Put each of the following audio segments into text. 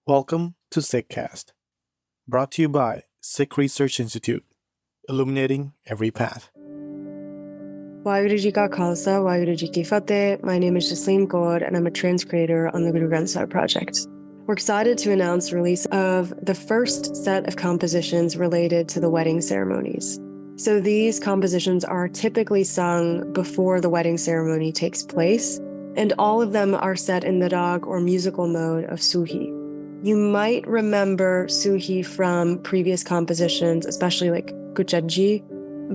Welcome to Sikhcast, brought to you by Sikh Research Institute, illuminating every path. Waheguru Ji Ka Khalsa, Waheguru Ji Ki Fateh. My name is Jasleen Kaur, and I'm a trans creator on the Guru Granth Sahib project. We're excited to announce the release of the first set of compositions related to the wedding ceremonies. So these compositions are typically sung before the wedding ceremony takes place, and all of them are set in the rag or musical mode of Suhi. You might remember Suhi from previous compositions, especially like Kuchadji,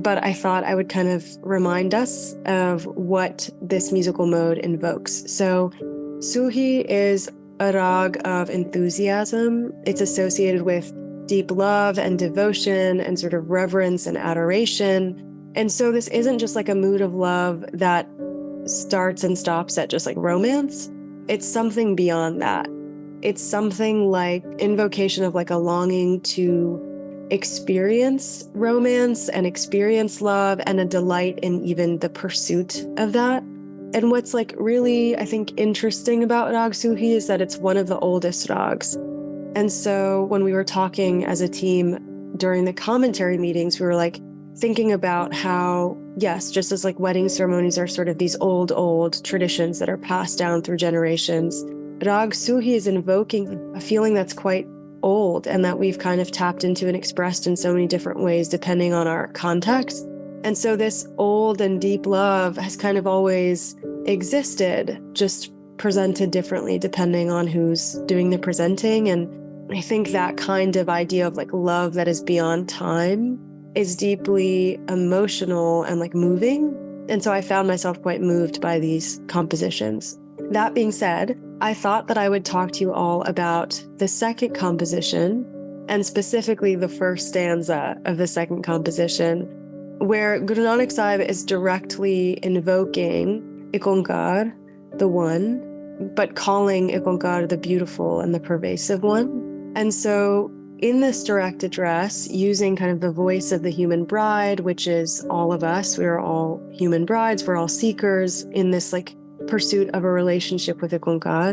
but I thought I would kind of remind us of what this musical mode invokes. So Suhi is a rag of enthusiasm. It's associated with deep love and devotion and sort of reverence and adoration. And so this isn't just like a mood of love that starts and stops at just like romance. It's something beyond that. It's something like invocation of like a longing to experience romance and experience love and a delight in even the pursuit of that. And what's like really, I think, interesting about Rag Suhi is that it's one of the oldest rags. And so when we were talking as a team during the commentary meetings, we were like thinking about how, yes, just as like wedding ceremonies are sort of these old traditions that are passed down through generations, Rag Suhi is invoking a feeling that's quite old and that we've kind of tapped into and expressed in so many different ways depending on our context. And so this old and deep love has kind of always existed, just presented differently depending on who's doing the presenting. And I think that kind of idea of like love that is beyond time is deeply emotional and like moving. And so I found myself quite moved by these compositions. That being said, I thought that I would talk to you all about the second composition, and specifically the first stanza of the second composition, where Guru Nanak Sahib is directly invoking Ik Onkar, the one, but calling Ik Onkar the beautiful and the pervasive one. And so in this direct address, using kind of the voice of the human bride, which is all of us, we are all human brides, we're all seekers in this like pursuit of a relationship with Ik Onkar,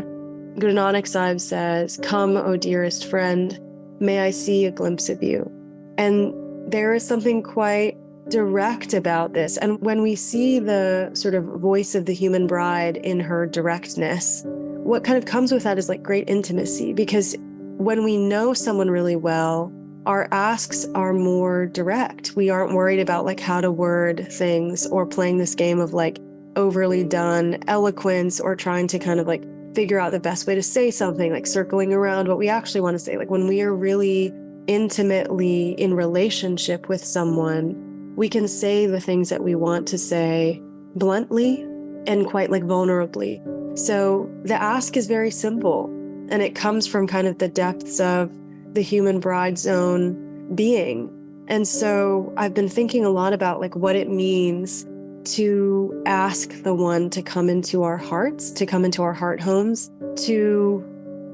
Guru Nanak Sahib says, "Come, O dearest friend, may I see a glimpse of you." And there is something quite direct about this. And when we see the sort of voice of the human bride in her directness, what kind of comes with that is like great intimacy, because when we know someone really well, our asks are more direct. We aren't worried about like how to word things or playing this game of like overly done eloquence or trying to kind of like figure out the best way to say something, like circling around what we actually want to say. Like when we are really intimately in relationship with someone, we can say the things that we want to say bluntly and quite like vulnerably. So the ask is very simple, and it comes from kind of the depths of the human bride's own being. And so I've been thinking a lot about like what it means to ask the one to come into our hearts, to come into our heart homes, to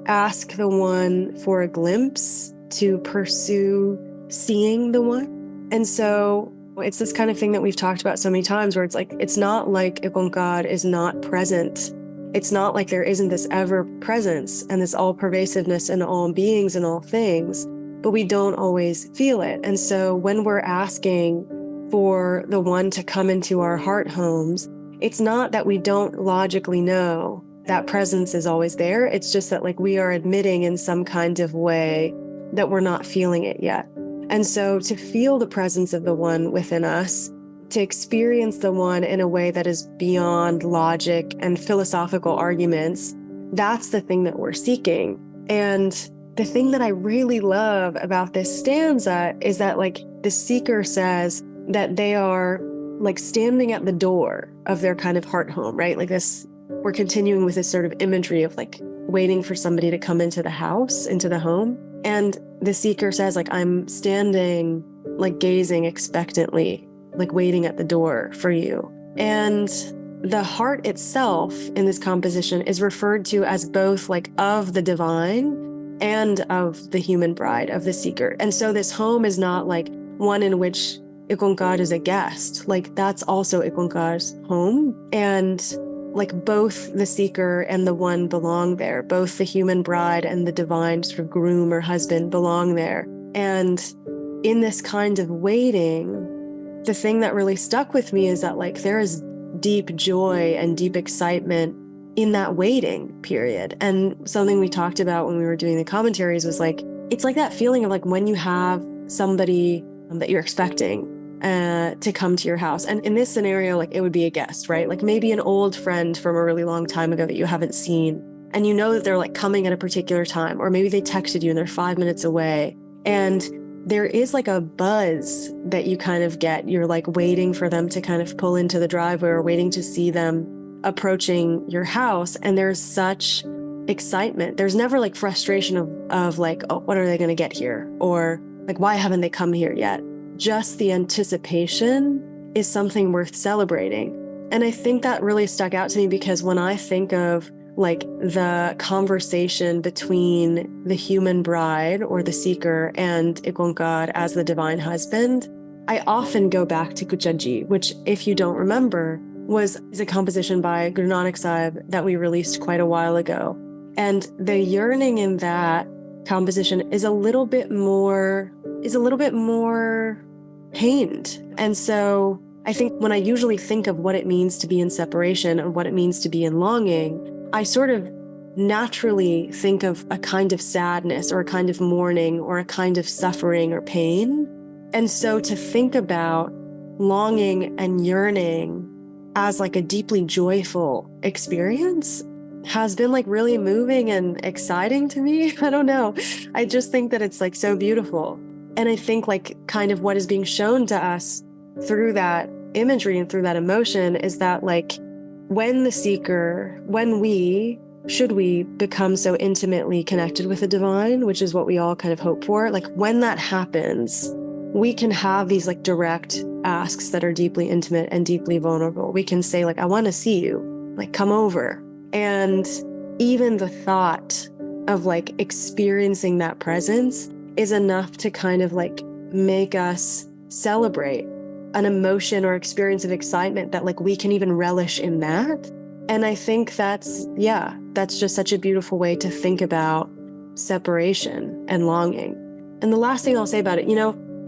ask the one for a glimpse, to pursue seeing the one. And so it's this kind of thing that we've talked about so many times where it's like, it's not like Ik Onkar is not present. It's not like there isn't this ever presence and this all pervasiveness in all beings and all things, but we don't always feel it. And so when we're asking for the one to come into our heart homes, it's not that we don't logically know that presence is always there. It's just that like we are admitting in some kind of way that we're not feeling it yet. And so to feel the presence of the one within us, to experience the one in a way that is beyond logic and philosophical arguments, that's the thing that we're seeking. And the thing that I really love about this stanza is that like the seeker says that they are like standing at the door of their kind of heart home, right? Like this, we're continuing with this sort of imagery of like waiting for somebody to come into the house, into the home. And the seeker says like, I'm standing, like gazing expectantly, like waiting at the door for you. And the heart itself in this composition is referred to as both like of the divine and of the human bride, of the seeker. And so this home is not like one in which Ik Onkar is a guest. Like that's also Ik Onkar's home. And like both the seeker and the one belong there. Both the human bride and the divine sort of groom or husband belong there. And in this kind of waiting, the thing that really stuck with me is that like there is deep joy and deep excitement in that waiting period. And something we talked about when we were doing the commentaries was like, it's like that feeling of like when you have somebody that you're expecting to come to your house. And in this scenario, like it would be a guest, right? Like maybe an old friend from a really long time ago that you haven't seen. And you know that they're like coming at a particular time, or maybe they texted you and they're 5 minutes away. And there is like a buzz that you kind of get. You're like waiting for them to kind of pull into the driveway or waiting to see them approaching your house. And there's such excitement. There's never like frustration of like, oh, what are they going to get here? Or like, why haven't they come here yet? Just the anticipation is something worth celebrating. And I think that really stuck out to me because when I think of like the conversation between the human bride or the seeker and Ikonkar as the divine husband, I often go back to Kuchaji, which, if you don't remember, is a composition by Guru Granth Sahib that we released quite a while ago. And the yearning in that composition is a little bit more pained. And so I think when I usually think of what it means to be in separation and what it means to be in longing, I sort of naturally think of a kind of sadness or a kind of mourning or a kind of suffering or pain. And so to think about longing and yearning as like a deeply joyful experience has been like really moving and exciting to me. I don't know. I just think that it's like so beautiful. And I think like kind of what is being shown to us through that imagery and through that emotion is that like when should we become so intimately connected with the divine, which is what we all kind of hope for, like when that happens, we can have these like direct asks that are deeply intimate and deeply vulnerable. We can say like, I want to see you, like come over. And even the thought of like experiencing that presence is enough to kind of like make us celebrate an emotion or experience of excitement that like we can even relish in that. And I think that's just such a beautiful way to think about separation and longing. And the last thing I'll say about it,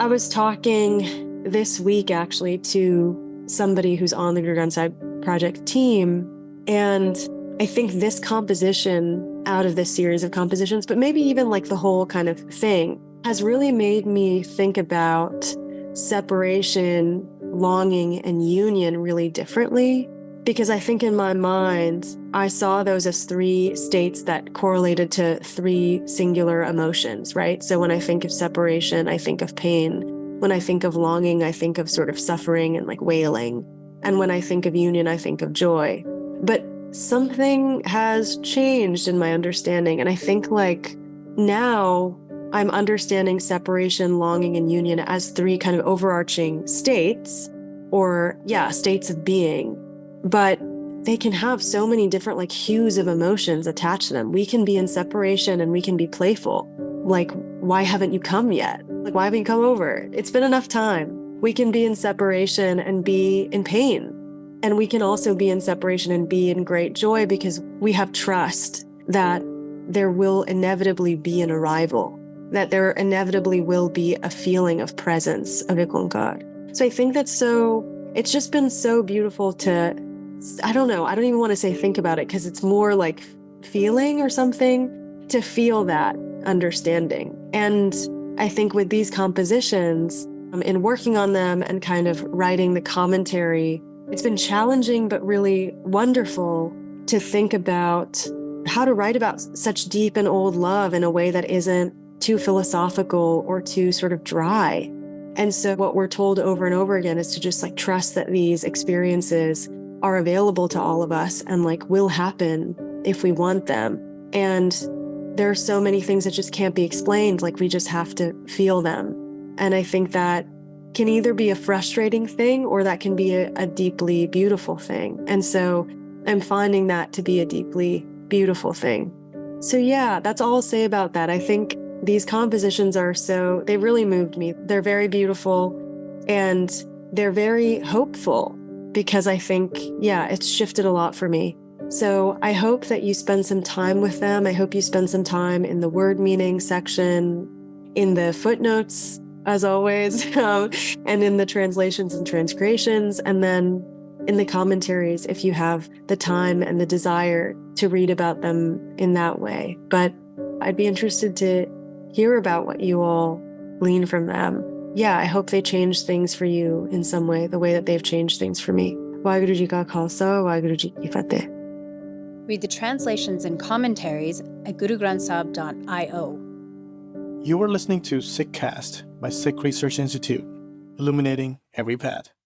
I was talking this week actually to somebody who's on the Guru Granth Sahib project team. And I think this composition out of this series of compositions, but maybe even like the whole kind of thing, has really made me think about separation, longing, and union really differently. Because I think in my mind, I saw those as three states that correlated to three singular emotions, right? So when I think of separation, I think of pain. When I think of longing, I think of sort of suffering and like wailing. And when I think of union, I think of joy. But something has changed in my understanding. And I think like now I'm understanding separation, longing, and union as three kind of overarching states, or states of being. But they can have so many different like hues of emotions attached to them. We can be in separation and we can be playful. Like, why haven't you come yet? Like, why haven't you come over? It's been enough time. We can be in separation and be in pain. And we can also be in separation and be in great joy because we have trust that there will inevitably be an arrival, that there inevitably will be a feeling of presence of Ikonkar. So I think it's just been so beautiful to, I don't know, I don't even want to say think about it because it's more like feeling or something, to feel that understanding. And I think with these compositions, in working on them and kind of writing the commentary, it's been challenging but really wonderful to think about how to write about such deep and old love in a way that isn't too philosophical or too sort of dry. And so what we're told over and over again is to just like trust that these experiences are available to all of us and like will happen if we want them. And there are so many things that just can't be explained, like we just have to feel them. And I think that can either be a frustrating thing or that can be a deeply beautiful thing. And so I'm finding that to be a deeply beautiful thing. So yeah, that's all I'll say about that. I think these compositions they really moved me. They're very beautiful and they're very hopeful. because I think, it's shifted a lot for me. So I hope that you spend some time with them. I hope you spend some time in the word meaning section, in the footnotes, as always, and in the translations and transcreations, and then in the commentaries if you have the time and the desire to read about them in that way. But I'd be interested to hear about what you all glean from them. I hope they change things for you in some way, the way that they've changed things for me. Waheguru Ji Ka Khalsa, Waheguru Ji Ki Fateh. Read the translations and commentaries at gurugranthsahib.io. You were listening to Sikhcast by Sikh Research Institute, illuminating every path.